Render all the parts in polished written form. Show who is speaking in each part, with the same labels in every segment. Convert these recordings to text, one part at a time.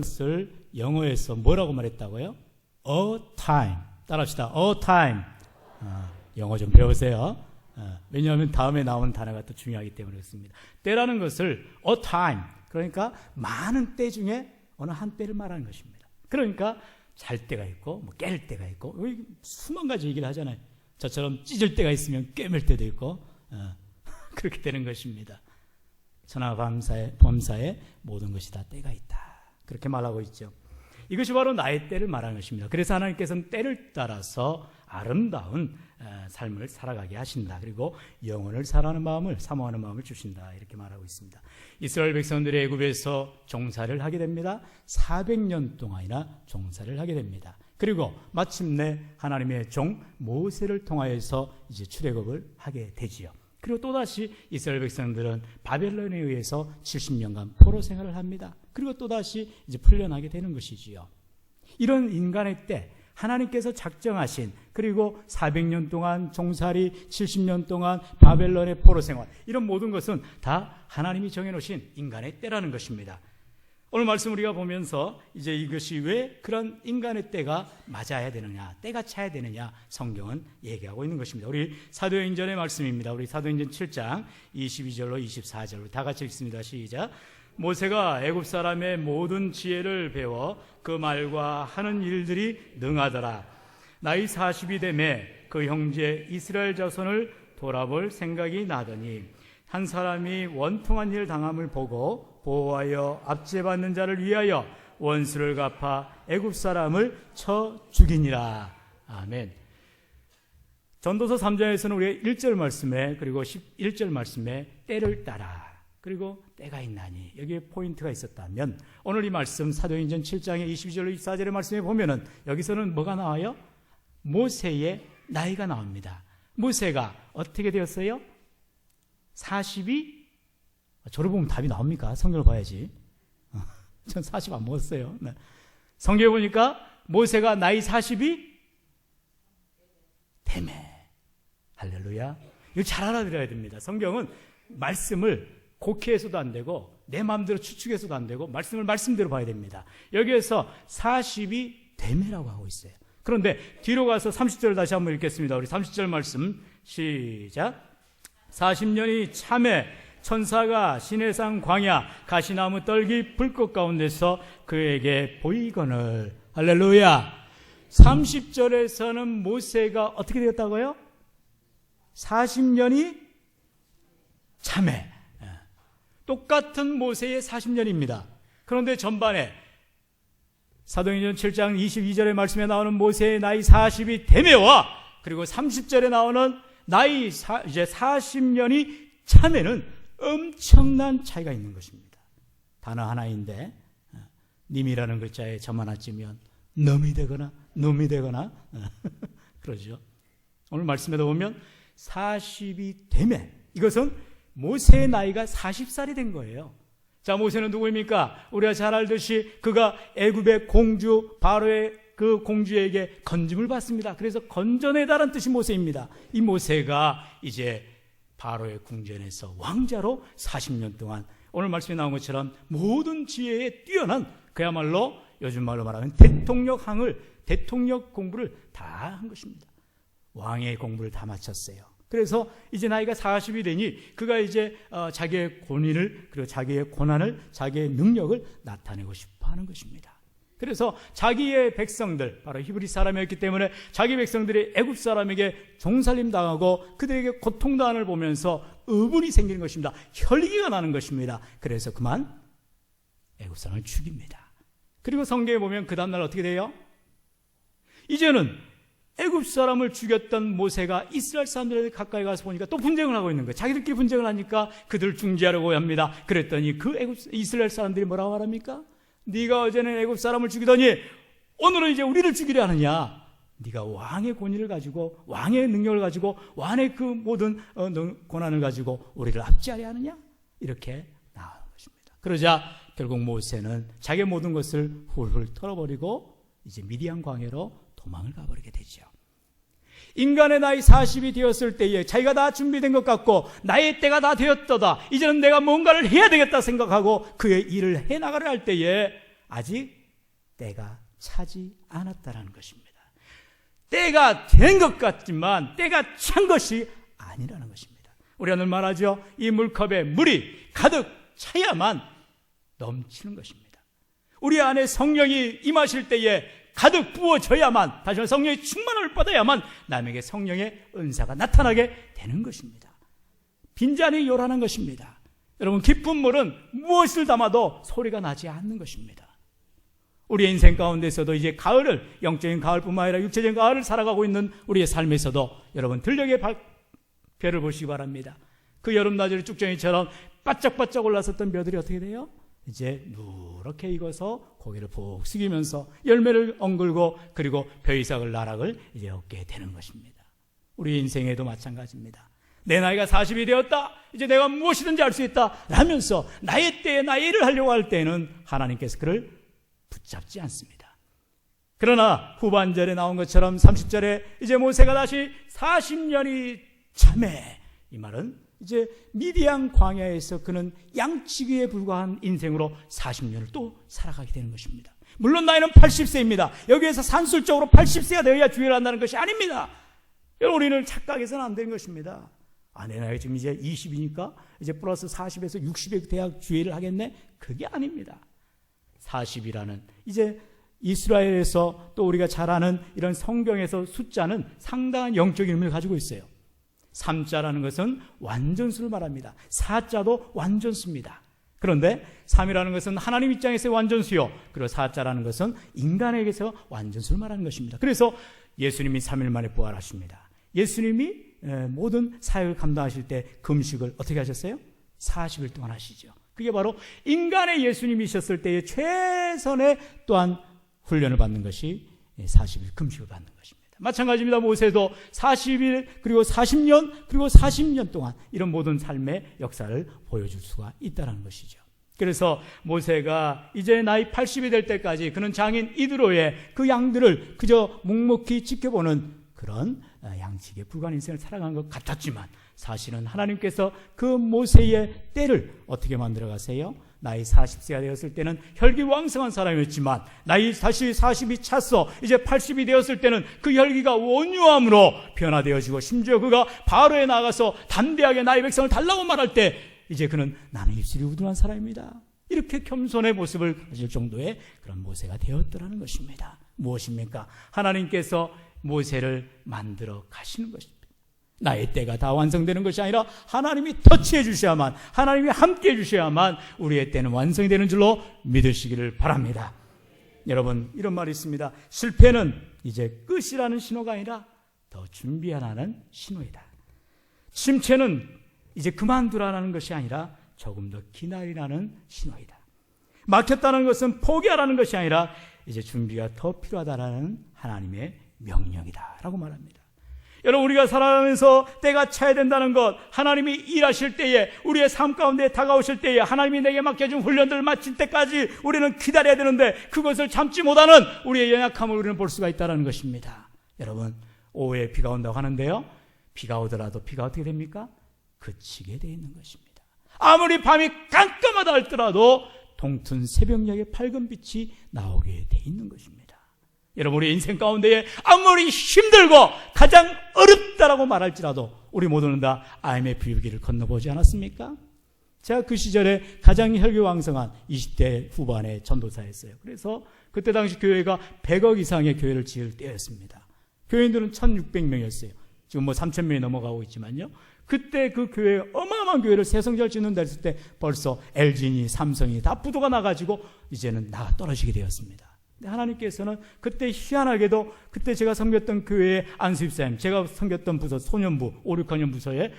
Speaker 1: 것을 영어에서 뭐라고 말했다고요? A time. 따라합시다. A time. 영어 좀 배우세요. 왜냐하면 다음에 나오는 단어가 또 중요하기 때문에 그렇습니다. 때라는 것을 A time. 그러니까 많은 때 중에 어느 한 때를 말하는 것입니다. 그러니까 잘 때가 있고 뭐 깰 때가 있고 수만 가지 얘기를 하잖아요. 저처럼 찢을 때가 있으면 꿰맬 때도 있고 그렇게 되는 것입니다. 천하범사에 모든 것이 다 때가 있다. 그렇게 말하고 있죠. 이것이 바로 나의 때를 말하는 것입니다. 그래서 하나님께서는 때를 따라서 아름다운 삶을 살아가게 하신다. 그리고 영혼을 사랑하는 마음을 사모하는 마음을 주신다. 이렇게 말하고 있습니다. 이스라엘 백성들이 애굽에서 종사를 하게 됩니다. 400년 동안이나 종사를 하게 됩니다. 그리고 마침내 하나님의 종 모세를 통하여서 이제 출애굽을 하게 되지요. 그리고 또다시 이스라엘 백성들은 바벨론에 의해서 70년간 포로 생활을 합니다. 그리고 또다시 이제 풀려나게 되는 것이지요. 이런 인간의 때, 하나님께서 작정하신, 그리고 400년 동안 종살이, 70년 동안 바벨론의 포로 생활, 이런 모든 것은 다 하나님이 정해놓으신 인간의 때라는 것입니다. 오늘 말씀 우리가 보면서 이제 이것이 왜 그런 인간의 때가 맞아야 되느냐, 때가 차야 되느냐 성경은 얘기하고 있는 것입니다. 우리 사도행전의 말씀입니다. 우리 사도행전 7장 22절로 24절 다 같이 읽습니다. 시작. 모세가 애굽 사람의 모든 지혜를 배워 그 말과 하는 일들이 능하더라. 나이 40이 되매 그 형제 이스라엘 자손을 돌아볼 생각이 나더니 한 사람이 원통한 일 당함을 보고 보호하여 압제받는 자를 위하여 원수를 갚아 애굽 사람을 쳐 죽이니라. 아멘. 전도서 3장에서는 우리가 1절 말씀에 그리고 11절 말씀에 때를 따라 그리고 때가 있나니 여기에 포인트가 있었다면 오늘 이 말씀 사도행전 7장의 22절로 24절의 말씀에 보면은 여기서는 뭐가 나와요? 모세의 나이가 나옵니다. 모세가 어떻게 되었어요? 40이 저를 보면 답이 나옵니까? 성경을 봐야지. 전 40 안 먹었어요. 네. 성경에 보니까 모세가 나이 40이 되매. 할렐루야. 이거 잘 알아들어야 됩니다. 성경은 말씀을 곡해해서도 안 되고 내 마음대로 추측해서도 안 되고 말씀을 말씀대로 봐야 됩니다. 여기에서 40이 되매라고 하고 있어요. 그런데 뒤로 가서 30절을 다시 한번 읽겠습니다. 우리 30절 말씀 시작. 40년이 참에 천사가 시내산 광야 가시나무 떨기 불꽃 가운데서 그에게 보이거늘. 할렐루야. 30절에서는 모세가 어떻게 되었다고요? 40년이 참에. 똑같은 모세의 40년입니다. 그런데 전반에 사도행전 7장 22절의 말씀에 나오는 모세의 나이 40이 되매와 그리고 30절에 나오는 나이 이제 40년이 참에는 엄청난 차이가 있는 것입니다. 단어 하나인데 님이라는 글자에 점 하나 찌면 놈이 되거나 그러죠. 오늘 말씀에도 보면 40이 되매 이것은 모세의 나이가 40살이 된 거예요. 자, 모세는 누구입니까? 우리가 잘 알듯이 그가 애굽의 공주 바로의 그 공주에게 건짐을 받습니다. 그래서 건전에 달한 뜻이 모세입니다. 이 모세가 이제 바로의 궁전에서 왕자로 40년 동안 오늘 말씀에 나온 것처럼 모든 지혜에 뛰어난 그야말로 요즘 말로 말하면 대통령 공부를 다 한 것입니다. 왕의 공부를 다 마쳤어요. 그래서 이제 나이가 40이 되니 그가 이제 자기의 권위를 그리고 자기의 고난을 자기의 능력을 나타내고 싶어 하는 것입니다. 그래서 자기의 백성들 바로 히브리 사람이었기 때문에 자기 백성들이 애굽 사람에게 종살림 당하고 그들에게 고통당함을 보면서 의분이 생기는 것입니다. 혈기가 나는 것입니다. 그래서 그만 애굽 사람을 죽입니다. 그리고 성경에 보면 그 다음날 어떻게 돼요? 이제는 애굽 사람을 죽였던 모세가 이스라엘 사람들에게 가까이 가서 보니까 또 분쟁을 하고 있는 거예요. 자기들끼리 분쟁을 하니까 그들을 중지하려고 합니다. 그랬더니 그 이스라엘 사람들이 뭐라고 말합니까? 네가 어제는 애굽 사람을 죽이더니 오늘은 이제 우리를 죽이려 하느냐? 네가 왕의 권위를 가지고 왕의 능력을 가지고 왕의 그 모든 고난을 가지고 우리를 압제하려 하느냐? 이렇게 나오는 것입니다. 그러자 결국 모세는 자기의 모든 것을 훌훌 털어버리고 이제 미디안 광야로 도망을 가버리게 되죠. 인간의 나이 40이 되었을 때에 자기가 다 준비된 것 같고 나의 때가 다 되었도다. 이제는 내가 뭔가를 해야 되겠다 생각하고 그의 일을 해나가려 할 때에 아직 때가 차지 않았다라는 것입니다. 때가 된 것 같지만 때가 찬 것이 아니라는 것입니다. 우리가 늘 말하죠. 이 물컵에 물이 가득 차야만 넘치는 것입니다. 우리 안에 성령이 임하실 때에 가득 부어져야만, 다시 말해 성령의 충만을 받아야만 남에게 성령의 은사가 나타나게 되는 것입니다. 빈잔이 요란한 것입니다. 여러분, 기쁜 물은 무엇을 담아도 소리가 나지 않는 것입니다. 우리의 인생 가운데서도 이제 가을을, 영적인 가을뿐만 아니라 육체적인 가을을 살아가고 있는 우리의 삶에서도 여러분, 들녘의 별을 보시기 바랍니다. 그 여름나절 쭉정이처럼 바짝바짝 올라섰던 벼들이 어떻게 돼요? 이제 누렇게 익어서 고개를 푹 숙이면서 열매를 엉글고 그리고 벼이삭을 나락을 이제 얻게 되는 것입니다. 우리 인생에도 마찬가지입니다. 내 나이가 40이 되었다. 이제 내가 무엇이든지 할 수 있다. 라면서 나의 때에 나의 일을 하려고 할 때는 하나님께서 그를 붙잡지 않습니다. 그러나 후반절에 나온 것처럼 30절에 이제 모세가 다시 40년이 참에, 이 말은 이제 미디안 광야에서 그는 양치기에 불과한 인생으로 40년을 또 살아가게 되는 것입니다. 물론 나이는 80세입니다. 여기에서 산술적으로 80세가 되어야 주의를 한다는 것이 아닙니다. 여러분, 우리는 착각해서는 안 되는 것입니다. 내 나이가 지금 이제 20이니까 이제 플러스 40에서 60에 대학 주의를 하겠네? 그게 아닙니다. 40이라는 이제 이스라엘에서 또 우리가 잘 아는 이런 성경에서 숫자는 상당한 영적인 의미를 가지고 있어요. 3자라는 것은 완전수를 말합니다. 4자도 완전수입니다. 그런데 3이라는 것은 하나님 입장에서의 완전수요, 그리고 4자라는 것은 인간에게서 완전수를 말하는 것입니다. 그래서 예수님이 3일 만에 부활하십니다. 예수님이 모든 사역을 감당하실 때 금식을 어떻게 하셨어요? 40일 동안 하시죠. 그게 바로 인간의 예수님이셨을 때의 최선의 또한 훈련을 받는 것이 40일 금식을 받는 것입니다. 마찬가지입니다. 모세도 40일 그리고 40년 그리고 40년 동안 이런 모든 삶의 역사를 보여줄 수가 있다는 것이죠. 그래서 모세가 이제 나이 80이 될 때까지 그는 장인 이드로의 그 양들을 그저 묵묵히 지켜보는 그런 양치기에 불과한 인생을 살아가는 것 같았지만, 사실은 하나님께서 그 모세의 때를 어떻게 만들어 가세요? 나이 40세가 되었을 때는 혈기왕성한 사람이었지만 나이 다시 40이 찼어 이제 80이 되었을 때는 그 혈기가 온유함으로 변화되어지고, 심지어 그가 바로에 나가서 담대하게 나의 백성을 달라고 말할 때 이제 그는 나는 입술이 우둔한 사람입니다, 이렇게 겸손의 모습을 가질 정도의 그런 모세가 되었더라는 것입니다. 무엇입니까? 하나님께서 모세를 만들어 가시는 것입니다. 나의 때가 다 완성되는 것이 아니라 하나님이 터치해 주셔야만, 하나님이 함께 해 주셔야만 우리의 때는 완성이 되는 줄로 믿으시기를 바랍니다. 여러분, 이런 말이 있습니다. 실패는 이제 끝이라는 신호가 아니라 더 준비하라는 신호이다. 침체는 이제 그만두라는 것이 아니라 조금 더 기다리라는 신호이다. 막혔다는 것은 포기하라는 것이 아니라 이제 준비가 더 필요하다라는 하나님의 명령이다 라고 말합니다. 여러분, 우리가 살아가면서 때가 차야 된다는 것, 하나님이 일하실 때에, 우리의 삶 가운데 다가오실 때에, 하나님이 내게 맡겨준 훈련들을 마칠 때까지 우리는 기다려야 되는데 그것을 참지 못하는 우리의 연약함을 우리는 볼 수가 있다는 것입니다. 여러분, 오후에 비가 온다고 하는데요, 비가 오더라도 비가 어떻게 됩니까? 그치게 되어 있는 것입니다. 아무리 밤이 깜깜하다 할지라도 동튼 새벽녘에 밝은 빛이 나오게 되어 있는 것입니다. 여러분, 우리 인생 가운데에 아무리 힘들고 가장 어렵다라고 말할지라도 우리 모두는 다 IMF 위기를 건너보지 않았습니까? 제가 그 시절에 가장 혈기왕성한 20대 후반에 전도사였어요. 그래서 그때 당시 교회가 100억 이상의 교회를 지을 때였습니다. 교인들은 1600명이었어요. 지금 3000명이 넘어가고 있지만요, 그때 그 교회, 어마어마한 교회를 새 성전을 짓는다 했을 때 벌써 LG니 삼성이 다 부도가 나가지고 이제는 나가 떨어지게 되었습니다. 하나님께서는 그때 희한하게도 그때 제가 섬겼던 교회의 안수집사님, 제가 섬겼던 부서 소년부 5, 6학년 부서의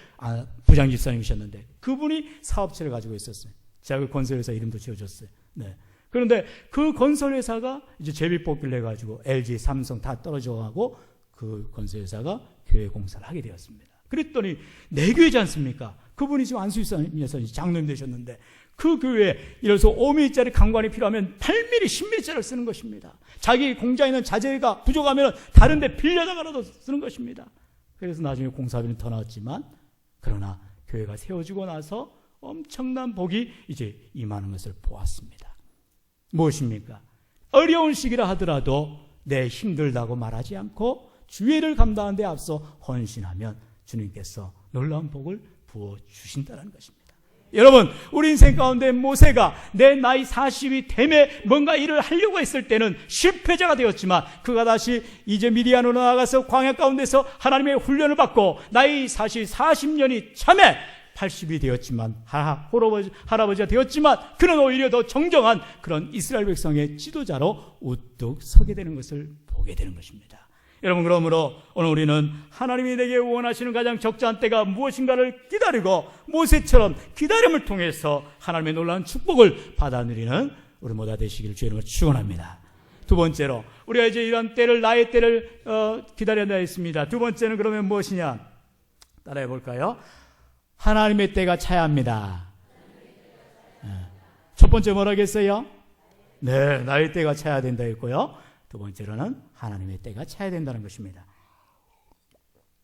Speaker 1: 부장집사님이셨는데 그분이 사업체를 가지고 있었어요. 제가 그 건설회사 이름도 지어줬어요. 네. 그런데 그 건설회사가 이제 제비뽑기를 해가지고 LG, 삼성 다 떨어져가고 그 건설회사가 교회 공사를 하게 되었습니다. 그랬더니 내 교회지 않습니까? 그분이 지금 안수집사님이어서 장로님 되셨는데 그 교회에 예를 들어서 5mm짜리 강관이 필요하면 8mm, 10mm짜리를 쓰는 것입니다. 자기 공장에 있는 자재가 부족하면 다른 데 빌려다가라도 쓰는 것입니다. 그래서 나중에 공사비는 더 나왔지만, 그러나 교회가 세워지고 나서 엄청난 복이 이제 임하는 것을 보았습니다. 무엇입니까? 어려운 시기라 하더라도 내 힘들다고 말하지 않고 주의를 감당하는 데 앞서 헌신하면 주님께서 놀라운 복을 부어주신다는 것입니다. 여러분, 우리 인생 가운데 모세가 내 나이 40이 되매 뭔가 일을 하려고 했을 때는 실패자가 되었지만 그가 다시 이제 미디안으로 나아가서 광야 가운데서 하나님의 훈련을 받고 나이 40년이 참에 80이 되었지만 할아버지가 되었지만 그는 오히려 더 정정한 그런 이스라엘 백성의 지도자로 우뚝 서게 되는 것을 보게 되는 것입니다. 여러분, 그러므로 오늘 우리는 하나님이 내게 원하시는 가장 적절한 때가 무엇인가를 기다리고 모세처럼 기다림을 통해서 하나님의 놀라운 축복을 받아 누리는 우리 모두 되시기를 주의 이름으로 축원합니다. 두 번째로 우리가 이제 이런 때를, 나의 때를 기다려야 했습니다. 두 번째는 그러면 무엇이냐? 따라해 볼까요? 하나님의 때가 차야 합니다. 첫 번째 뭐라겠어요? 네, 나의 때가 차야 된다 했고요. 두 번째로는 하나님의 때가 차야 된다는 것입니다.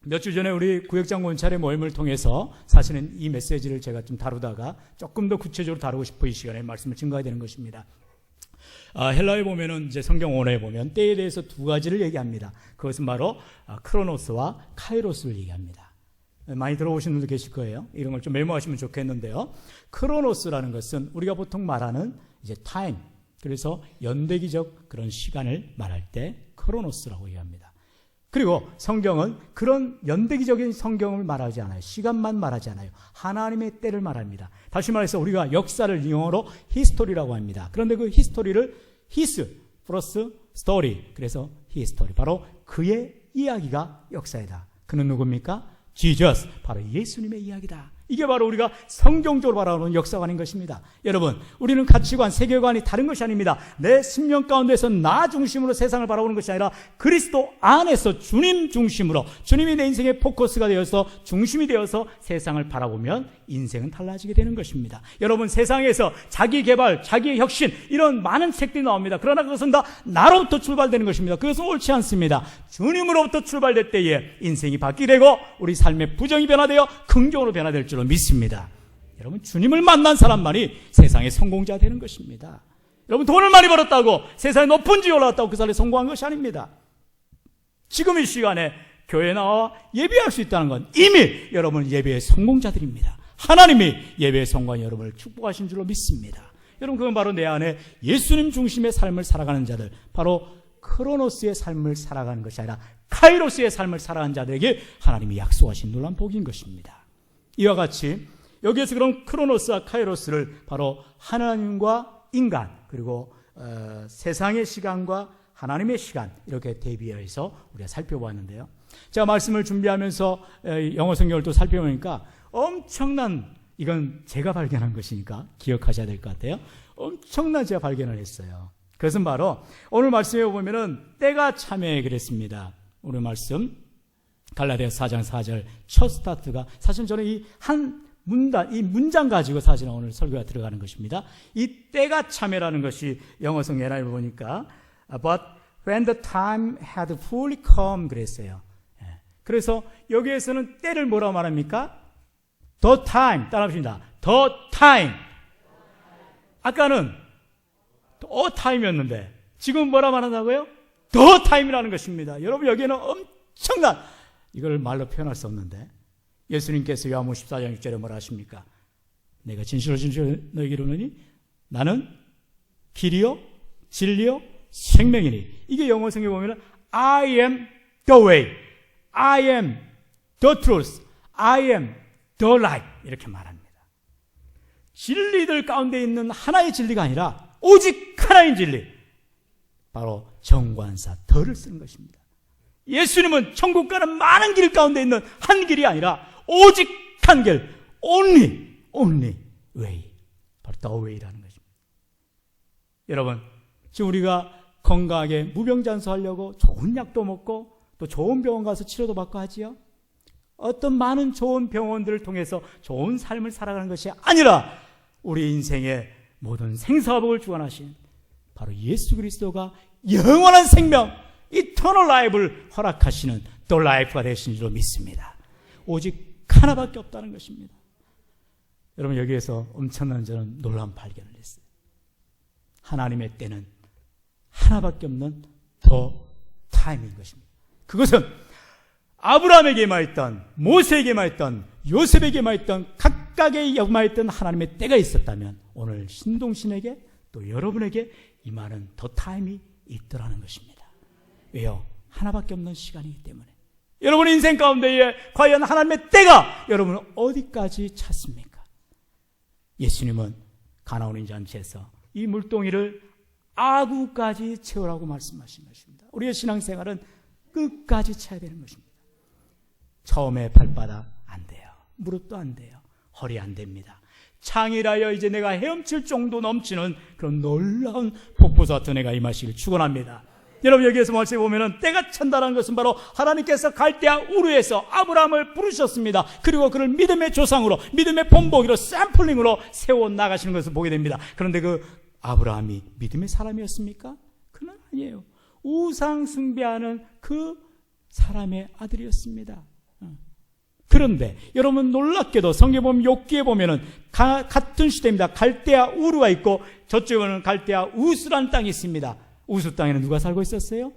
Speaker 1: 몇 주 전에 우리 구역장 원찰의 모임을 통해서 사실은 이 메시지를 제가 좀 다루다가 조금 더 구체적으로 다루고 싶어 이 시간에 말씀을 증거해야 되는 것입니다. 헬라에 보면은 이제 성경 원어에 보면 때에 대해서 두 가지를 얘기합니다. 그것은 바로 크로노스와 카이로스를 얘기합니다. 많이 들어보신 분도 계실 거예요. 이런 걸 좀 메모하시면 좋겠는데요. 크로노스라는 것은 우리가 보통 말하는 이제 타임, 그래서 연대기적 그런 시간을 말할 때 크로노스라고 얘기합니다. 그리고 성경은 그런 연대기적인 성경을 말하지 않아요. 시간만 말하지 않아요. 하나님의 때를 말합니다. 다시 말해서 우리가 역사를 영어로 히스토리라고 합니다. 그런데 그 히스토리를 히스 플러스 스토리, 그래서 히스토리, 바로 그의 이야기가 역사이다. 그는 누굽니까? 지저스, 바로 예수님의 이야기다. 이게 바로 우리가 성경적으로 바라보는 역사관인 것입니다. 여러분, 우리는 가치관, 세계관이 다른 것이 아닙니다. 내 심령 가운데서 나 중심으로 세상을 바라보는 것이 아니라 그리스도 안에서 주님 중심으로, 주님이 내 인생의 포커스가 되어서 중심이 되어서 세상을 바라보면 인생은 달라지게 되는 것입니다. 여러분, 세상에서 자기 개발, 자기의 혁신, 이런 많은 책들이 나옵니다. 그러나 그것은 다 나로부터 출발되는 것입니다. 그것은 옳지 않습니다. 주님으로부터 출발될 때에 인생이 바뀌게 되고 우리 삶의 부정이 변화되어 긍정으로 변화될 줄로 믿습니다. 여러분, 주님을 만난 사람만이 세상의 성공자 되는 것입니다. 여러분, 돈을 많이 벌었다고 세상에 높은 지에 올라갔다고 그 사람이 성공한 것이 아닙니다. 지금 이 시간에 교회에 나와 예배할 수 있다는 건 이미 여러분 예배의 성공자들입니다. 하나님이 예배의 성공한 여러분을 축복하신 줄로 믿습니다. 여러분, 그건 바로 내 안에 예수님 중심의 삶을 살아가는 자들, 바로 크로노스의 삶을 살아가는 것이 아니라 카이로스의 삶을 살아가는 자들에게 하나님이 약속하신 놀라운 복인 것입니다. 이와 같이 여기에서 그런 크로노스와 카이로스를 바로 하나님과 인간, 그리고 세상의 시간과 하나님의 시간, 이렇게 대비해서 우리가 살펴보았는데요. 제가 말씀을 준비하면서 영어 성경을 또 살펴보니까 엄청난, 이건 제가 발견한 것이니까 기억하셔야 될 것 같아요. 엄청난 제가 발견을 했어요. 그것은 바로 오늘 말씀에 보면은 때가 참에 그랬습니다. 오늘 말씀 갈라디아서 4장 4절 첫 스타트가, 사실 저는 이 한 문장 가지고 사실 오늘 설교가 들어가는 것입니다. 이 때가 참회라는 것이 영어 성경 NIV 보니까 But when the time had fully come 그랬어요. 그래서 여기에서는 때를 뭐라고 말합니까? The time, 따라합시다. The time. 아까는 The time이었는데 지금 뭐라 말한다고요? The time이라는 것입니다. 여러분, 여기에는 엄청난, 이걸 말로 표현할 수 없는데 예수님께서 요한복음 14장 6절에 뭐라 하십니까? 내가 진실로 너에게 이르노니 나는 길이요 진리요 생명이니. 이게 영어 성경에 보면 I am the way, I am the truth, I am the light, 이렇게 말합니다. 진리들 가운데 있는 하나의 진리가 아니라 오직 하나의 진리, 바로 정관사 더를 쓰는 것입니다. 예수님은 천국 가는 많은 길 가운데 있는 한 길이 아니라 오직 한 길, only way, 바로 the way라는 것입니다. 여러분, 지금 우리가 건강하게 무병장수하려고 좋은 약도 먹고 또 좋은 병원 가서 치료도 받고 하지요. 어떤 많은 좋은 병원들을 통해서 좋은 삶을 살아가는 것이 아니라 우리 인생의 모든 생사복을 주관하신 바로 예수 그리스도가 영원한 생명, 이터널 라이프를 허락하시는 또 라이프가 되신 줄로 믿습니다. 오직 하나밖에 없다는 것입니다. 여러분, 여기에서 엄청난 저는 놀라운 발견을 했어요. 하나님의 때는 하나밖에 없는 더 타임인 것입니다. 그것은 아브라함에게 임하였던, 모세에게 임하였던, 요셉에게 임하였던, 각각의 임하였던 하나님의 때가 있었다면 오늘 신동신에게 또 여러분에게 임하는 더 타임이 있더라는 것입니다. 왜요? 하나밖에 없는 시간이기 때문에. 여러분의 인생 가운데에 과연 하나님의 때가 여러분은 어디까지 찼습니까? 예수님은 가나온 잔치에서 이 물동이를 아구까지 채우라고 말씀하신 것입니다. 우리의 신앙생활은 끝까지 차야 되는 것입니다. 처음에 발바닥 안 돼요. 무릎도 안 돼요. 허리 안 됩니다. 창이라여 이제 내가 헤엄칠 정도 넘치는 그런 놀라운 폭포수 같은 애가 임하시길 축원합니다. 여러분, 여기에서 말씀해 보면은 때가 찬다는 것은 바로 하나님께서 갈대아 우르에서 아브라함을 부르셨습니다. 그리고 그를 믿음의 조상으로, 믿음의 본보기로, 샘플링으로 세워 나가시는 것을 보게 됩니다. 그런데 그 아브라함이 믿음의 사람이었습니까? 그는 아니에요. 우상 숭배하는 그 사람의 아들이었습니다. 그런데 여러분, 놀랍게도 성경에 보면 욥기에 보면은 같은 시대입니다. 갈대아 우르가 있고 저쪽에는 갈대아 우스라는 땅이 있습니다. 우스 땅에는 누가 살고 있었어요?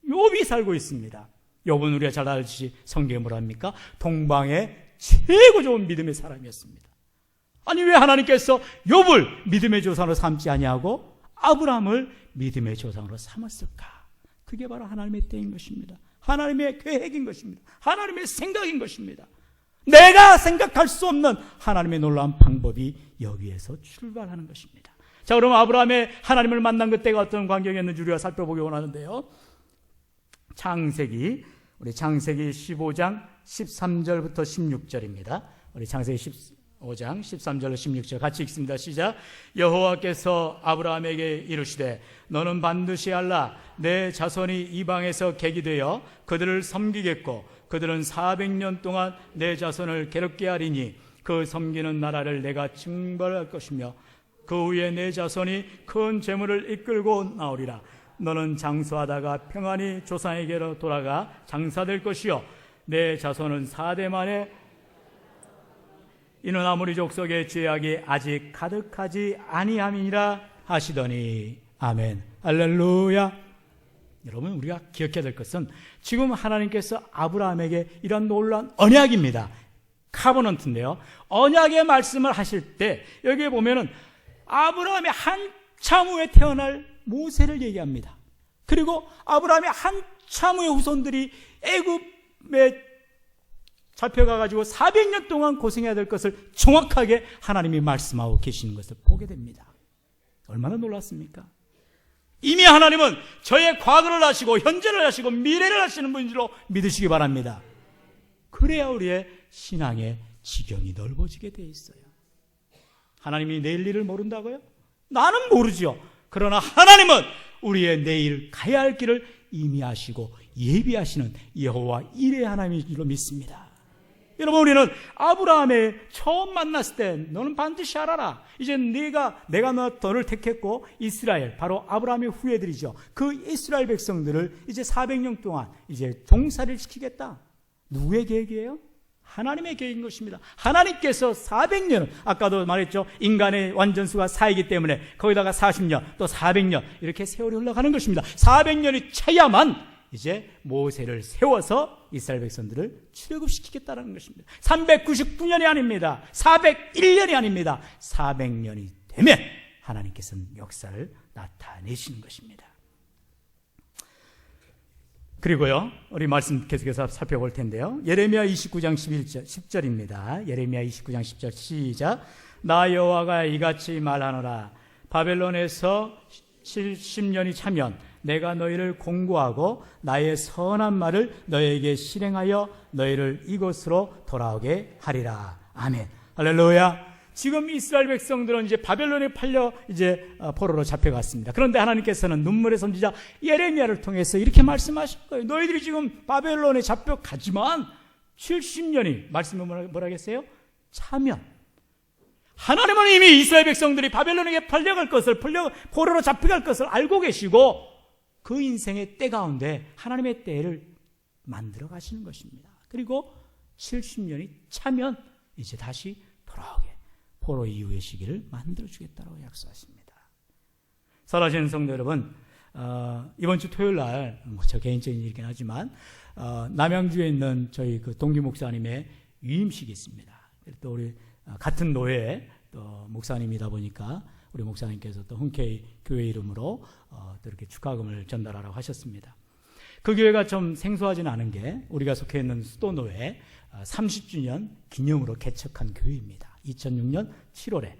Speaker 1: 욥이 살고 있습니다. 욥은 우리가 잘 알듯이 성경에 뭐라 합니까? 동방의 최고 좋은 믿음의 사람이었습니다. 아니, 왜 하나님께서 욥을 믿음의 조상으로 삼지 아니하고 아브라함을 믿음의 조상으로 삼았을까? 그게 바로 하나님의 때인 것입니다. 하나님의 계획인 것입니다. 하나님의 생각인 것입니다. 내가 생각할 수 없는 하나님의 놀라운 방법이 여기에서 출발하는 것입니다. 자, 그럼 아브라함의 하나님을 만난 그때가 어떤 광경이었는지 우리가 살펴보기 원하는데요. 우리 창세기 15장 13절부터 16절입니다. 우리 창세기 15장 13절로 16절 같이 읽습니다. 시작. 여호와께서 아브라함에게 이르시되 너는 반드시 알라. 내 자손이 이방에서 객이 되어 그들을 섬기겠고 그들은 400년 동안 내 자손을 괴롭게 하리니 그 섬기는 나라를 내가 징벌할 것이며 그 후에 내 자손이 큰 재물을 이끌고 나오리라. 너는 장수하다가 평안히 조상에게로 돌아가 장사될 것이요 내 자손은 4대 만에 이는 아무리 족속의 죄악이 아직 가득하지 아니함이니라 하시더니. 아멘. 할렐루야. 여러분, 우리가 기억해야 될 것은 지금 하나님께서 아브라함에게 이런 놀라운 언약입니다. 카버넌트인데요. 언약의 말씀을 하실 때 여기에 보면은 아브라함의 한참 후에 태어날 모세를 얘기합니다. 그리고 아브라함의 한참 후의 후손들이 애굽에 잡혀가가지고 400년 동안 고생해야 될 것을 정확하게 하나님이 말씀하고 계시는 것을 보게 됩니다. 얼마나 놀랐습니까? 이미 하나님은 저의 과거를 아시고 현재를 아시고 미래를 아시는 분인지로 믿으시기 바랍니다. 그래야 우리의 신앙의 지경이 넓어지게 돼 있어요. 하나님이 내일 일을 모른다고요? 나는 모르죠. 그러나 하나님은 우리의 내일 가야 할 길을 이미 아시고 예비하시는 여호와 일의 하나님인 줄로 믿습니다. 여러분, 우리는 아브라함의 처음 만났을 때 너는 반드시 알아라. 이제 내가 너를 택했고 이스라엘, 바로 아브라함의 후예들이죠. 그 이스라엘 백성들을 이제 400년 동안 이제 종살이를 시키겠다. 누구의 계획이에요? 하나님의 계획인 것입니다. 하나님께서 400년, 아까도 말했죠. 인간의 완전수가 4이기 때문에 거기다가 40년, 또 400년 이렇게 세월이 흘러가는 것입니다. 400년이 차야만 이제 모세를 세워서 이스라엘 백성들을 출애굽시키겠다는 것입니다. 399년이 아닙니다. 401년이 아닙니다. 400년이 되면 하나님께서는 역사를 나타내시는 것입니다. 그리고요, 우리 말씀 계속해서 살펴볼 텐데요. 예레미야 29장 10절입니다. 예레미야 29장 10절 시작. 나 여호와가 이같이 말하노라. 바벨론에서 70년이 차면 내가 너희를 공고하고 나의 선한 말을 너희에게 실행하여 너희를 이곳으로 돌아오게 하리라. 아멘. 할렐루야. 지금 이스라엘 백성들은 이제 바벨론에 팔려 이제 포로로 잡혀갔습니다. 그런데 하나님께서는 눈물의 선지자 예레미야를 통해서 이렇게 말씀하신 거예요. 너희들이 지금 바벨론에 잡혀가지만 70년이 말씀을 뭐라 하겠어요? 차면 하나님은 이미 이스라엘 백성들이 바벨론에게 팔려갈 것을 포로로 잡혀갈 것을 알고 계시고 그 인생의 때 가운데 하나님의 때를 만들어 가시는 것입니다. 그리고 70년이 차면 이제 다시 돌아오게 포로 이후의 시기를 만들어 주겠다고 약속하십니다. 살아계신 성도 여러분, 이번 주 토요일 날, 저 개인적인 일이긴 하지만, 남양주에 있는 저희 그 동기 목사님의 위임식이 있습니다. 또 우리 같은 노예 또 목사님이다 보니까 우리 목사님께서 또 흔쾌히 교회 이름으로 또 이렇게 축하금을 전달하라고 하셨습니다. 그 교회가 좀 생소하지는 않은 게 우리가 속해 있는 수도노회 30주년 기념으로 개척한 교회입니다. 2006년 7월에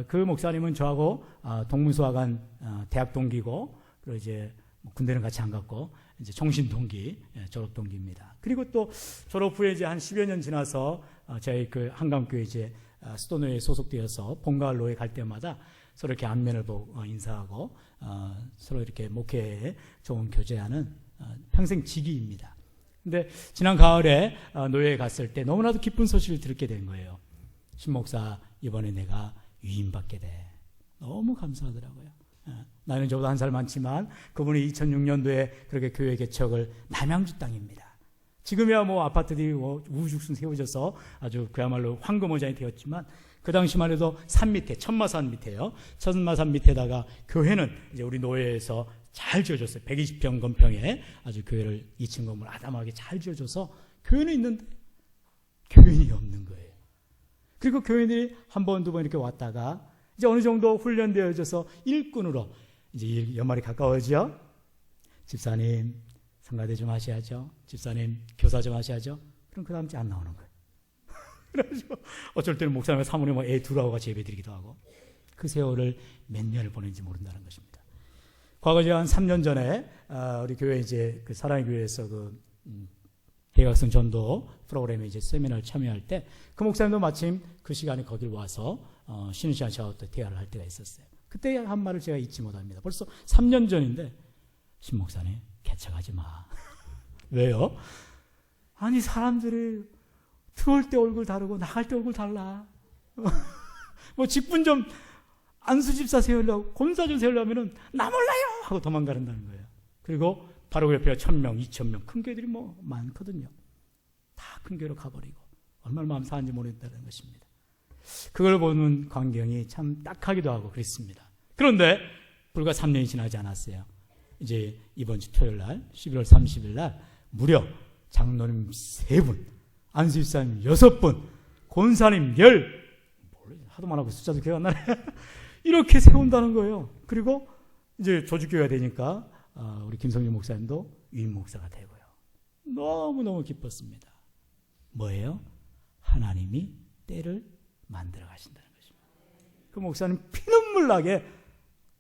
Speaker 1: 그 목사님은 저하고 동문수학관 대학 동기고, 그리고 이제 군대는 같이 안 갔고 이제 종신 동기, 졸업 동기입니다. 그리고 또 졸업 후에 이제 한 10여 년 지나서 저희 그 한강교회 이제 수도노회에 소속되어서 본가을로에 갈 때마다 서로 이렇게 안면을 보고 인사하고 서로 이렇게 목회에 좋은 교제하는 평생 지기입니다. 근데 지난 가을에 노예에 갔을 때 너무나도 기쁜 소식을 듣게 된 거예요. 신목사, 이번에 내가 위임받게 돼. 너무 감사하더라고요. 나는 저보다 한 살 많지만 그분이 2006년도에 그렇게 교회 개척을 남양주 땅입니다. 지금이야 뭐 아파트들이 우후죽순 세워져서 아주 그야말로 황금어장이 되었지만 그 당시만 해도 산 밑에, 천마산 밑에요. 천마산 밑에다가 교회는 이제 우리 노예에서 잘 지어줬어요. 120평 건평에 아주 교회를 2층 건물 아담하게 잘 지어줘서 교회는 있는데 교인이 없는 거예요. 그리고 교인들이 한 번, 두 번 이렇게 왔다가 이제 어느 정도 훈련되어져서 일꾼으로 이제 연말이 가까워지죠. 집사님, 성가대 좀 하셔야죠. 집사님, 교사 좀 하셔야죠. 그럼 그 다음 주에 안 나오는 거예요. 그래가지고 어쩔 때는 목사님과 사모님 애 둘하고 같이 예배드리기도 하고, 그 세월을 몇 년을 보낸지 모른다는 것입니다. 과거 제가 한 3년 전에 우리 교회 이제 그 사랑의 교회에서 그 대학생 전도 프로그램에 이제 세미나를 참여할 때 그 목사님도 마침 그 시간에 거길 와서 쉬는 시간 저하고 또 대화를 할 때가 있었어요. 그때 한 말을 제가 잊지 못합니다. 벌써 3년 전인데, 신 목사님 개척하지 마. 왜요? 아니 사람들이 들어올 때 얼굴 다르고 나갈 때 얼굴 달라. 뭐 직분 좀 안수집사 세우려고, 권사 좀 세우려면은 나 몰라요 하고 도망가는다는 거예요. 그리고 바로 그 옆에 1000명, 2000명 큰 교회들이 뭐 많거든요. 다 큰 교회로 가버리고 얼마나 마음 상한지 모르겠다는 것입니다. 그걸 보는 광경이 참 딱하기도 하고 그랬습니다. 그런데 불과 3년이 지나지 않았어요. 이제 이번 주 토요일 날 11월 30일 날 무려 장로님 3분, 안수집사님 6분, 권사님 10, 하도 많아서 숫자도 기억 안 나네. 이렇게 세운다는 거예요. 그리고 이제 조직교회가 되니까 우리 김성준 목사님도 위임 목사가 되고요. 너무너무 기뻤습니다. 뭐예요? 하나님이 때를 만들어 가신다는 것입니다. 그 목사님 피눈물 나게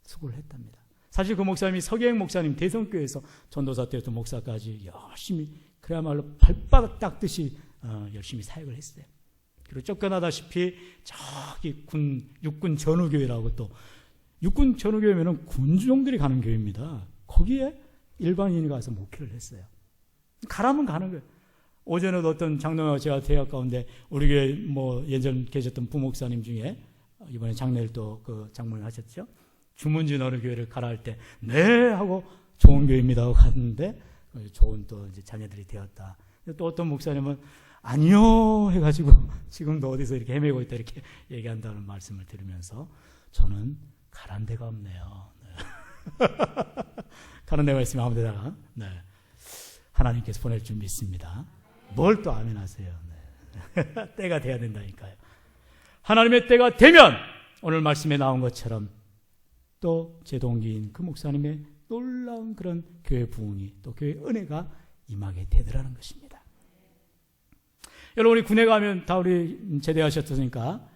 Speaker 1: 수고를 했답니다. 사실 그 목사님이 서계행 목사님 대성교회에서 전도사 때부터 목사까지 열심히 그야말로 발바닥 닦듯이 열심히 사역을 했어요. 그리고 쫓겨나다시피 저기 육군 전우교회라고, 또 육군 전우교회면 군중들이 가는 교회입니다. 거기에 일반인이 가서 목회를 했어요. 가라면 가는 거예요. 오전에도 어떤 장로와 제가 대학 가운데 우리 교회 뭐 예전 계셨던 부목사님 중에 이번에 장례를 또 그 장모님 하셨죠. 주문진 어느 교회를 가라 할 때 네 하고 좋은 교회입니다 하고 갔는데 좋은 또 이제 자녀들이 되었다. 또 어떤 목사님은 아니요 해가지고 지금도 어디서 이렇게 헤매고 있다 이렇게 얘기한다는 말씀을 들으면서 저는 가란 데가 없네요. 네. 가는 데가 있으면 아무 데다가 하나님께서 보낼 줄 믿습니다. 뭘 또 아멘 하세요. 네. 때가 돼야 된다니까요. 하나님의 때가 되면 오늘 말씀에 나온 것처럼 또 제 동기인 그 목사님의 놀라운 그런 교회 부흥이, 또 교회 은혜가 임하게 되더라는 것입니다. 여러분, 우리 군에 가면 다 우리 제대하셨으니까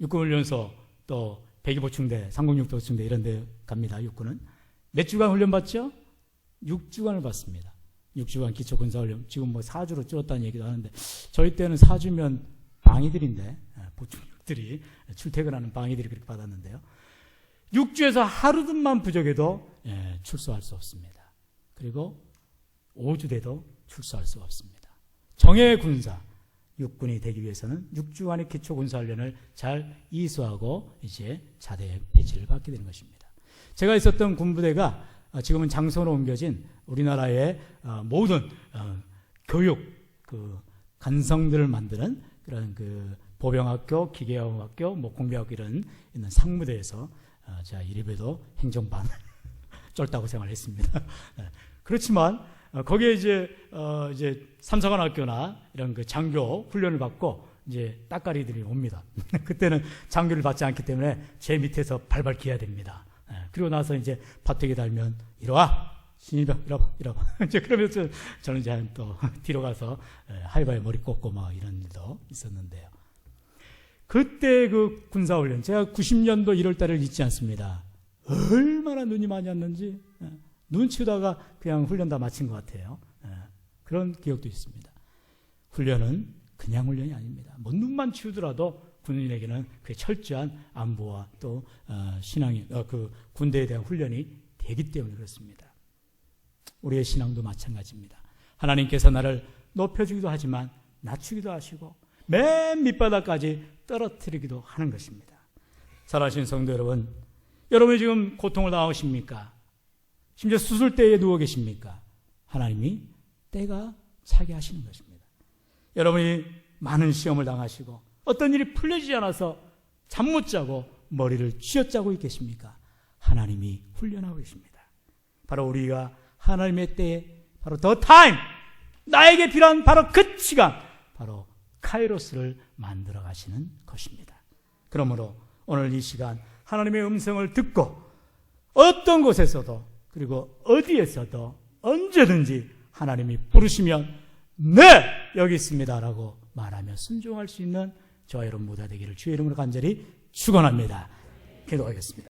Speaker 1: 육군훈련소, 또 배기보충대, 상공육도충대 이런 데 갑니다. 육군은 몇 주간 훈련 받죠? 6주간을 받습니다. 6주간 기초군사훈련. 지금 뭐 4주로 줄었다는 얘기도 하는데 저희 때는 4주면 방위들인데, 보충육들이 출퇴근하는 방위들이 그렇게 받았는데요. 6주에서 하루든만 부족해도 출소할 수 없습니다. 그리고 5주 돼도 출소할 수가 없습니다. 정예 군사, 육군이 되기 위해서는 6주간의 기초군사훈련을 잘 이수하고 이제 자대 배치를 받게 되는 것입니다. 제가 있었던 군부대가 지금은 장소로 옮겨진 우리나라의 모든 교육 그 간성들을 만드는 그런 그 보병학교, 기계학교, 뭐 공비학교 이런 있는 상무대에서 제가 이래봬도 행정반 쫄다고 생활했습니다. 그렇지만 거기에 이제 삼사관학교나 이런 그 장교 훈련을 받고 이제 따까리들이 옵니다. 그때는 장교를 받지 않기 때문에 제 밑에서 발발 기어야 됩니다. 그리고 나서 이제 밭되게 달면 이리 와, 신일병 이리 와. 이제 그러면서 저는 이제 또 뒤로 가서 하이바에 머리 꽂고 막 이런 일도 있었는데요. 그때 그 군사훈련, 제가 90년도 1월달을 잊지 않습니다. 얼마나 눈이 많이 왔는지 눈 치우다가 그냥 훈련 다 마친 것 같아요. 그런 기억도 있습니다. 훈련은 그냥 훈련이 아닙니다. 뭐 눈만 치우더라도 군인에게는 그 철저한 안보와 또 신앙이 그 군대에 대한 훈련이 되기 때문에 그렇습니다. 우리의 신앙도 마찬가지입니다. 하나님께서 나를 높여주기도 하지만 낮추기도 하시고 맨 밑바닥까지 떨어뜨리기도 하는 것입니다. 사랑하시는 성도 여러분, 여러분이 지금 고통을 당하십니까? 심지어 수술대에 누워 계십니까? 하나님이 때가 차게 하시는 것입니다. 여러분이 많은 시험을 당하시고 어떤 일이 풀려지지 않아서 잠 못 자고 머리를 쥐어짜고 계십니까? 하나님이 훈련하고 계십니다. 바로 우리가 하나님의 때에 바로 더 타임, 나에게 필요한 바로 그 시간, 바로 카이로스를 만들어 가시는 것입니다. 그러므로 오늘 이 시간 하나님의 음성을 듣고 어떤 곳에서도 그리고 어디에서도 언제든지 하나님이 부르시면 네, 여기 있습니다라고 말하며 순종할 수 있는 저와 여러분 모두 되기를 주의 이름으로 간절히 축원합니다. 기도하겠습니다.